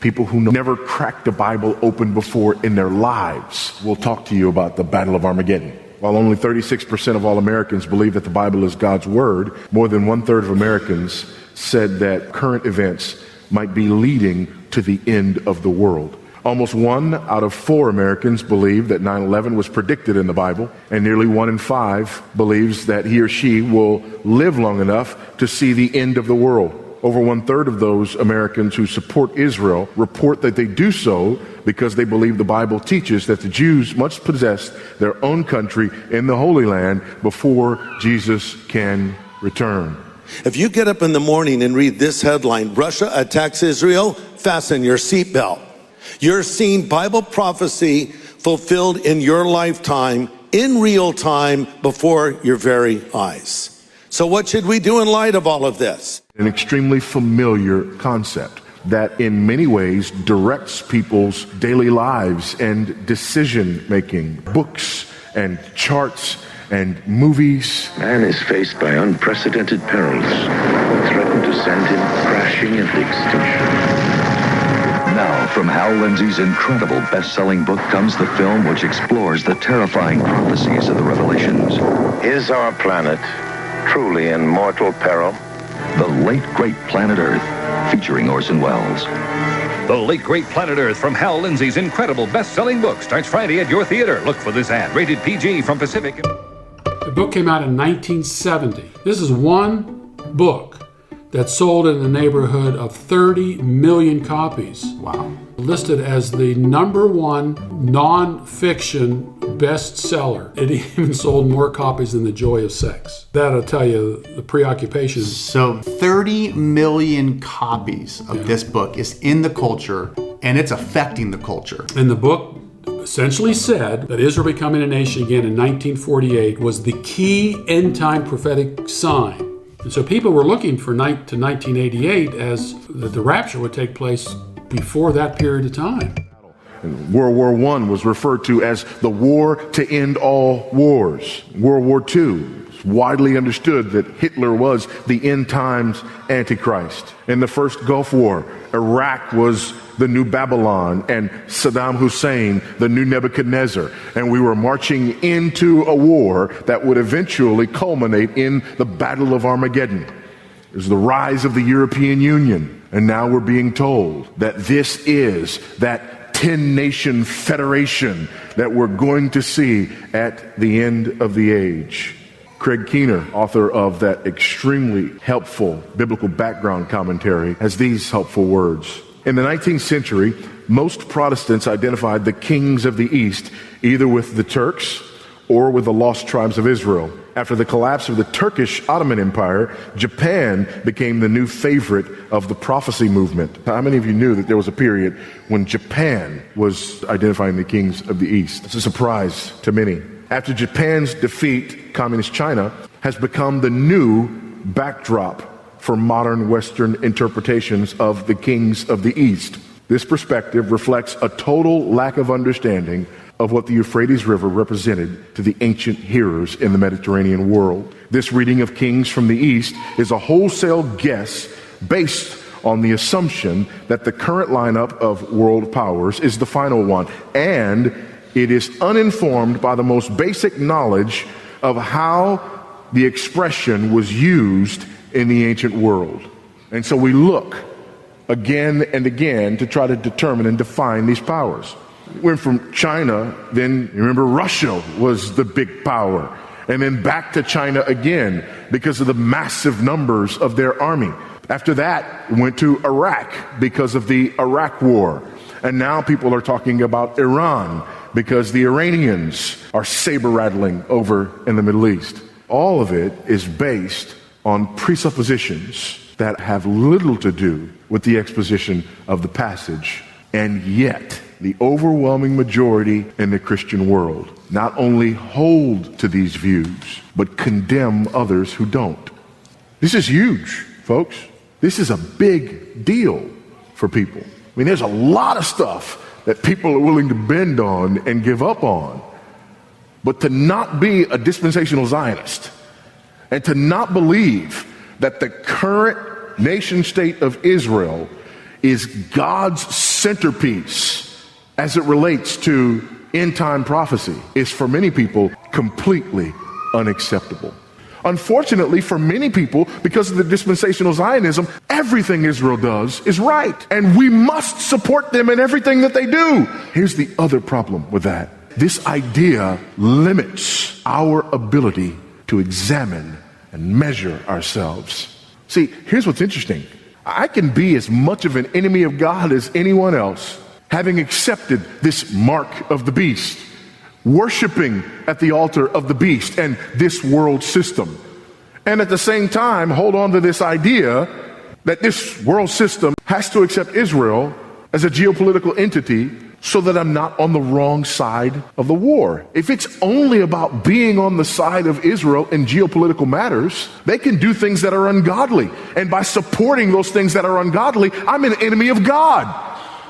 people who never cracked the Bible open before in their lives will talk to you about the Battle of Armageddon. While only 36% of all Americans believe that the Bible is God's word, more than one-third of Americans said that current events might be leading to the end of the world. Almost 1 out of 4 Americans believe that 9/11 was predicted in the Bible, and nearly 1 in 5 believes that he or she will live long enough to see the end of the world. Over 1/3 of those Americans who support Israel report that they do so because they believe the Bible teaches that the Jews must possess their own country in the Holy Land before Jesus can return. If you get up in the morning and read this headline, Russia attacks Israel, fasten your seatbelt. You're seeing Bible prophecy fulfilled in your lifetime, in real time, before your very eyes. So what should we do in light of all of this? An extremely familiar concept that in many ways directs people's daily lives and decision making. Books and charts and movies. Man is faced by unprecedented perils that threaten to send him crashing into extinction. Now, from Hal Lindsey's incredible best-selling book comes the film which explores the terrifying prophecies of the Revelations. Is our planet truly in mortal peril? The Late Great Planet Earth, featuring Orson Welles. The Late Great Planet Earth from Hal Lindsey's incredible best-selling book starts Friday at your theater. Look for this ad. Rated PG from Pacific. The book came out in 1970. This is one book that sold in the neighborhood of 30 million copies. Wow. Listed as the #1 non-fiction bestseller. It even sold more copies than The Joy of Sex. That'll tell you the preoccupation. So 30 million copies of this book is in the culture, and it's affecting the culture. And the book essentially said that Israel becoming a nation again in 1948 was the key end-time prophetic sign. And so people were looking for to 1988 as the rapture would take place before that period of time. World War I was referred to as the war to end all wars. World War II, it's widely understood that Hitler was the end times Antichrist. In the first Gulf War, Iraq was the new Babylon and Saddam Hussein the new Nebuchadnezzar. And we were marching into a war that would eventually culminate in the Battle of Armageddon. It was the rise of the European Union. And now we're being told that this is that 10-nation federation that we're going to see at the end of the age. Craig Keener, author of that extremely helpful biblical background commentary, has these helpful words. In the 19th century, most Protestants identified the kings of the East either with the Turks or with the lost tribes of Israel. After the collapse of the Turkish Ottoman Empire, Japan became the new favorite of the prophecy movement. How many of you knew that there was a period when Japan was identifying the kings of the East? It's a surprise to many. After Japan's defeat, Communist China has become the new backdrop for modern Western interpretations of the kings of the East. This perspective reflects a total lack of understanding of what the Euphrates River represented to the ancient hearers in the Mediterranean world. This reading of kings from the East is a wholesale guess based on the assumption that the current lineup of world powers is the final one, and it is uninformed by the most basic knowledge of how the expression was used in the ancient world. And so we look again and again to try to determine and define these powers. Went from China, then remember Russia was the big power, and then back to China again because of the massive numbers of their army. After that, went to Iraq because of the Iraq War. And now people are talking about Iran because the Iranians are saber-rattling over in the Middle East. All of it is based on presuppositions that have little to do with the exposition of the passage. And yet, the overwhelming majority in the Christian world not only hold to these views, but condemn others who don't. This is huge, folks. This is a big deal for people. I mean, there's a lot of stuff that people are willing to bend on and give up on. But to not be a dispensational Zionist and to not believe that the current nation state of Israel is God's centerpiece as it relates to end time prophecy is for many people completely unacceptable. Unfortunately, for many people, because of the dispensational Zionism, everything Israel does is right, and we must support them in everything that they do. Here's the other problem with that. This idea limits our ability to examine and measure ourselves. See, here's what's interesting. I can be as much of an enemy of God as anyone else, having accepted this mark of the beast, worshiping at the altar of the beast and this world system, and at the same time hold on to this idea that this world system has to accept Israel as a geopolitical entity so that I'm not on the wrong side of the war. If it's only about being on the side of Israel in geopolitical matters, they can do things that are ungodly. And by supporting those things that are ungodly, I'm an enemy of God.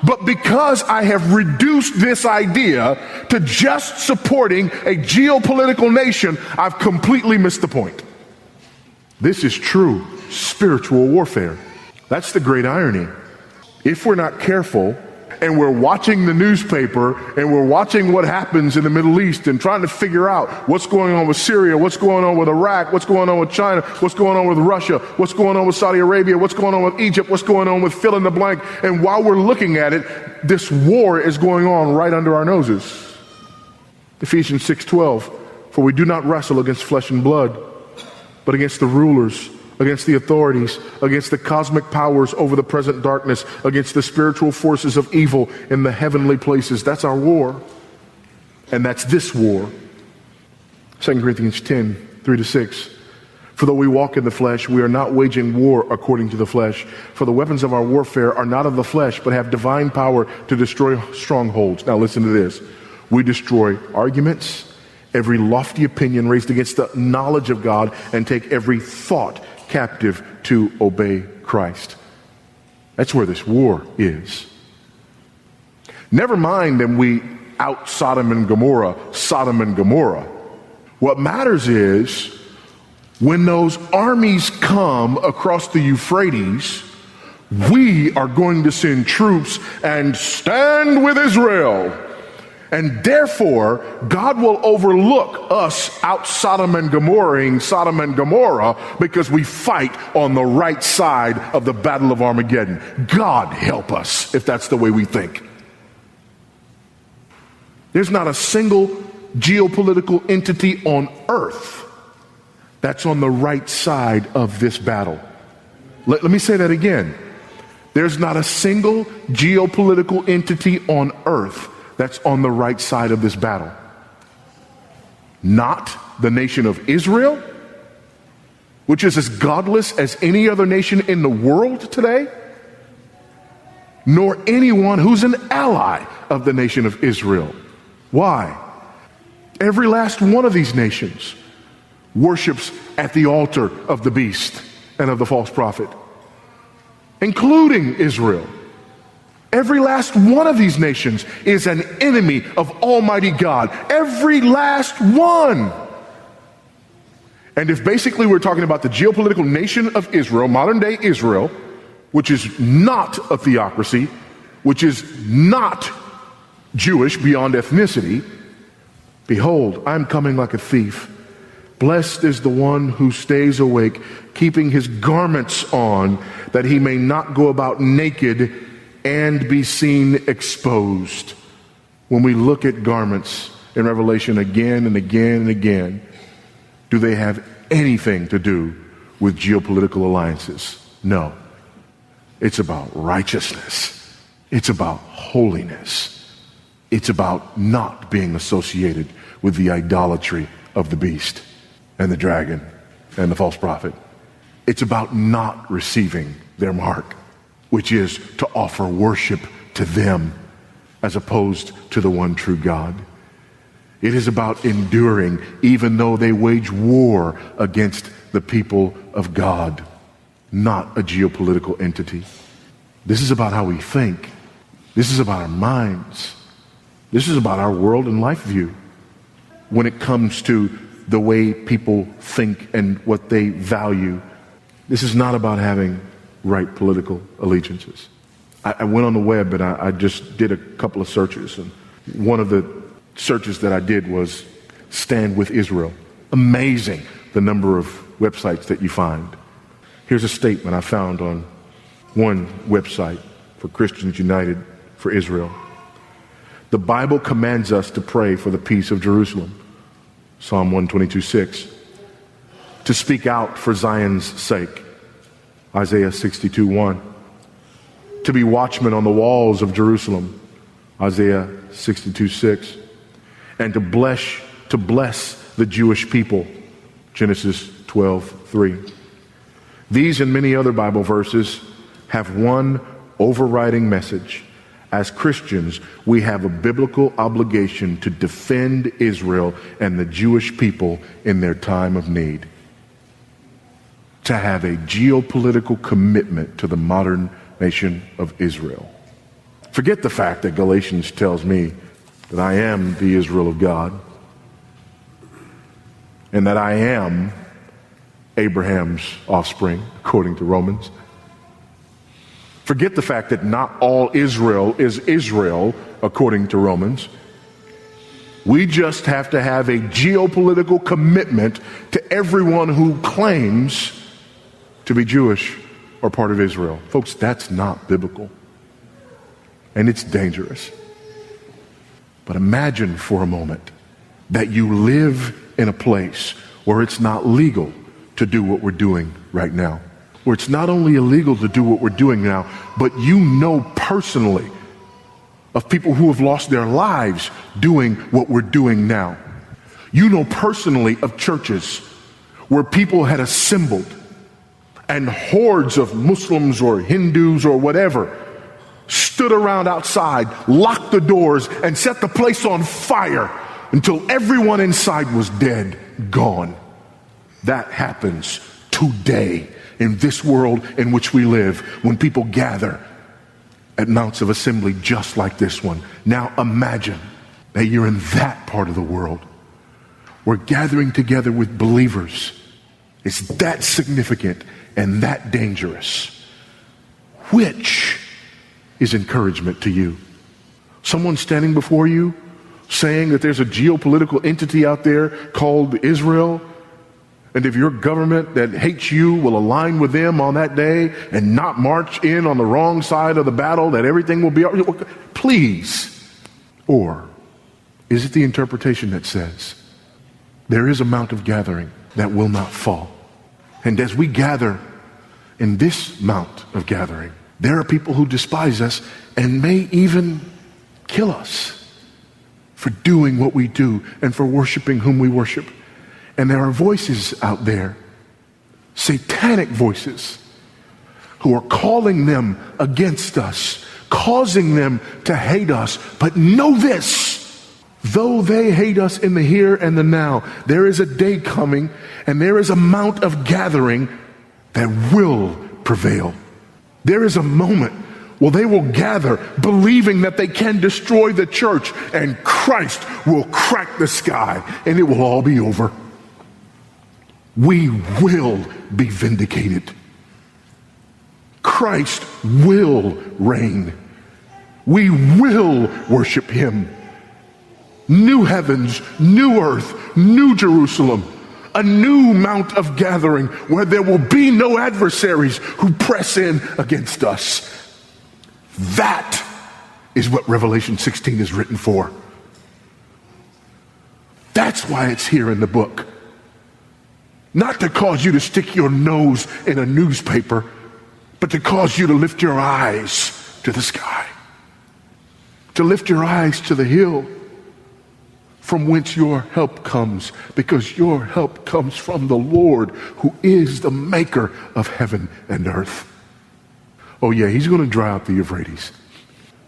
But because I have reduced this idea to just supporting a geopolitical nation, I've completely missed the point. This is true spiritual warfare. That's the great irony. If we're not careful, and we're watching the newspaper and we're watching what happens in the Middle East and trying to figure out what's going on with Syria, what's going on with Iraq, what's going on with China, what's going on with Russia, what's going on with Saudi Arabia, what's going on with Egypt, what's going on with fill in the blank. And while we're looking at it, this war is going on right under our noses. Ephesians 6:12, for we do not wrestle against flesh and blood, but against the rulers, against the authorities, against the cosmic powers over the present darkness, against the spiritual forces of evil in the heavenly places. That's our war. And that's this war. 2 Corinthians 10:3-6. For though we walk in the flesh, we are not waging war according to the flesh. For the weapons of our warfare are not of the flesh, but have divine power to destroy strongholds. Now listen to this. We destroy arguments, every lofty opinion raised against the knowledge of God, and take every thought captive to obey Christ. That's where this war is. Never mind that we out Sodom and Gomorrah. What matters is when those armies come across the Euphrates, we are going to send troops and stand with Israel. And therefore, God will overlook us out Sodom and Gomorrah because we fight on the right side of the Battle of Armageddon. God help us if that's the way we think. There's not a single geopolitical entity on earth that's on the right side of this battle. Let me say that again. There's not a single geopolitical entity on earth that's on the right side of this battle. Not the nation of Israel, which is as godless as any other nation in the world today, nor anyone who's an ally of the nation of Israel. Why? Every last one of these nations worships at the altar of the beast and of the false prophet, including Israel. Every last one of these nations is an enemy of Almighty God. Every last one. And if basically we're talking about the geopolitical nation of Israel, modern day Israel, which is not a theocracy, which is not Jewish beyond ethnicity, behold, I'm coming like a thief. Blessed is the one who stays awake, keeping his garments on, that he may not go about naked and be seen exposed. When we look at garments in Revelation again and again and again, do they have anything to do with geopolitical alliances? No. It's about righteousness. It's about holiness. It's about not being associated with the idolatry of the beast and the dragon and the false prophet. It's about not receiving their mark, which is to offer worship to them as opposed to the one true God. It is about enduring even though they wage war against the people of God, not a geopolitical entity. This is about how we think. This is about our minds. This is about our world and life view when it comes to the way people think and what they value. This is not about having right political allegiances. I went on the web and I just did a couple of searches. And one of the searches that I did was Stand with Israel. Amazing the number of websites that you find. Here's a statement I found on one website for Christians United for Israel. The Bible commands us to pray for the peace of Jerusalem. Psalm 122:6. To speak out for Zion's sake. Isaiah 62:1. To be watchmen on the walls of Jerusalem. Isaiah 62:6. And to bless the Jewish people. Genesis 12:3. These and many other Bible verses have one overriding message. As Christians, we have a biblical obligation to defend Israel and the Jewish people in their time of need. To have a geopolitical commitment to the modern nation of Israel. Forget the fact that Galatians tells me that I am the Israel of God and that I am Abraham's offspring, according to Romans. Forget the fact that not all Israel is Israel, according to Romans. We just have to have a geopolitical commitment to everyone who claims to be Jewish or part of Israel. Folks, that's not biblical. And it's dangerous. But imagine for a moment that you live in a place where it's not legal to do what we're doing right now. Where it's not only illegal to do what we're doing now, but you know personally of people who have lost their lives doing what we're doing now. You know personally of churches where people had assembled and hordes of Muslims or Hindus or whatever stood around outside, locked the doors, and set the place on fire until everyone inside was dead, gone. That happens today in this world in which we live when people gather at mounts of assembly just like this one. Now imagine that you're in that part of the world. We're gathering together with believers. It's that significant and that dangerous. Which is encouragement to you? Someone standing before you saying that there's a geopolitical entity out there called Israel, and if your government that hates you will align with them on that day and not march in on the wrong side of the battle, that everything will be, please. Or is it the interpretation that says there is a mount of gathering that will not fall? And as we gather in this mount of gathering, there are people who despise us and may even kill us for doing what we do and for worshiping whom we worship. And there are voices out there, satanic voices, who are calling them against us, causing them to hate us. But know this, though they hate us in the here and the now, there is a day coming and there is a mount of gathering that will prevail. There is a moment where they will gather believing that they can destroy the church, and Christ will crack the sky and it will all be over. We will be vindicated. Christ will reign. We will worship him. New heavens, new earth, new Jerusalem, a new mount of gathering where there will be no adversaries who press in against us. That is what Revelation 16 is written for. That's why it's here in the book. Not to cause you to stick your nose in a newspaper, but to cause you to lift your eyes to the sky. To lift your eyes to the hill from whence your help comes, because your help comes from the Lord, who is the maker of heaven and earth. Oh yeah, he's going to dry up the Euphrates.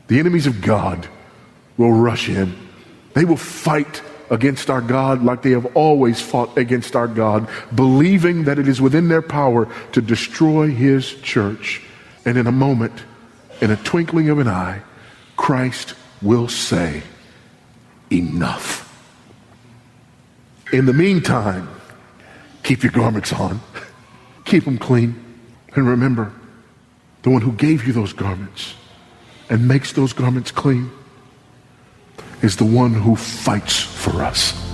The enemies of God will rush in. They will fight against our God like they have always fought against our God, believing that it is within their power to destroy his church. And in a moment, in a twinkling of an eye, Christ will say, enough. In the meantime, keep your garments on. Keep them clean. And remember, the one who gave you those garments and makes those garments clean is the one who fights for us.